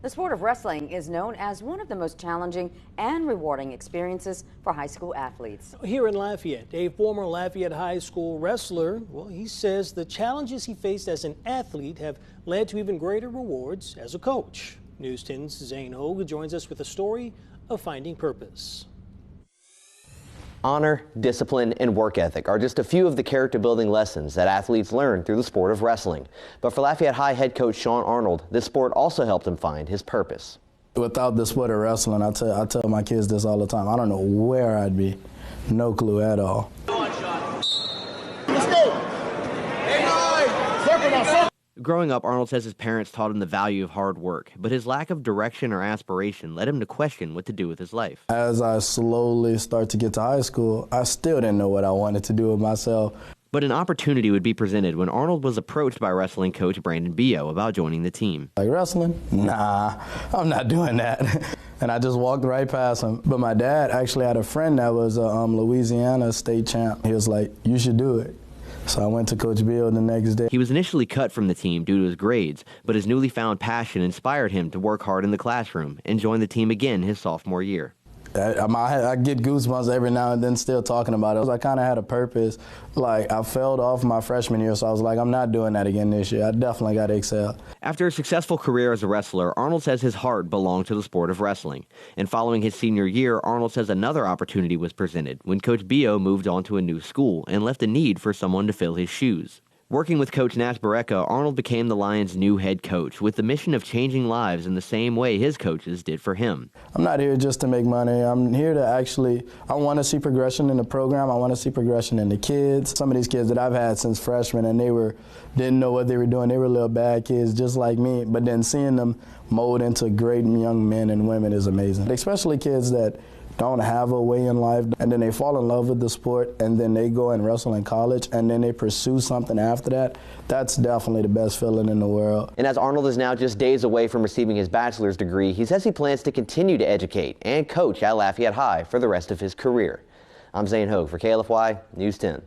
The sport of wrestling is known as one of the most challenging and rewarding experiences for high school athletes. Here in Lafayette, a former Lafayette High School wrestler, well, he says the challenges he faced as an athlete have led to even greater rewards as a coach. News 10's Zane Hogue joins us with a story of finding purpose. Honor, discipline, and work ethic are just a few of the character-building lessons that athletes learn through the sport of wrestling. But for Lafayette High head coach Shawn Arnold, this sport also helped him find his purpose. Without the sport of wrestling, I tell my kids this all the time, I don't know where I'd be. No clue at all. Let's go. Growing up, Arnold says his parents taught him the value of hard work, but his lack of direction or aspiration led him to question what to do with his life. As I slowly start to get to high school, I still didn't know what I wanted to do with myself. But an opportunity would be presented when Arnold was approached by wrestling coach Brandon Bio about joining the team. Like, wrestling? Nah, I'm not doing that. And I just walked right past him. But my dad actually had a friend that was a Louisiana state champ. He was like, you should do it. So I went to Coach Bill the next day. He was initially cut from the team due to his grades, but his newly found passion inspired him to work hard in the classroom and join the team again his sophomore year. I get goosebumps every now and then still talking about it. I kind of had a purpose. Like, I failed off my freshman year, so I was like, I'm not doing that again this year. I definitely got to excel. After a successful career as a wrestler, Arnold says his heart belonged to the sport of wrestling. And following his senior year, Arnold says another opportunity was presented when Coach Bio moved on to a new school and left a need for someone to fill his shoes. Working with Coach Nash Bareka, Arnold became the Lions' new head coach with the mission of changing lives in the same way his coaches did for him. I'm not here just to make money. I'm here to I want to see progression in the program. I want to see progression in the kids. Some of these kids that I've had since freshmen, and didn't know what they were doing. They were little bad kids just like me, but then seeing them mold into great young men and women is amazing. Especially kids that don't have a way in life, and then they fall in love with the sport, and then they go and wrestle in college, and then they pursue something after that. That's definitely the best feeling in the world. And as Arnold is now just days away from receiving his bachelor's degree, he says he plans to continue to educate and coach at Lafayette High for the rest of his career. I'm Zane Hogue for KLFY News 10.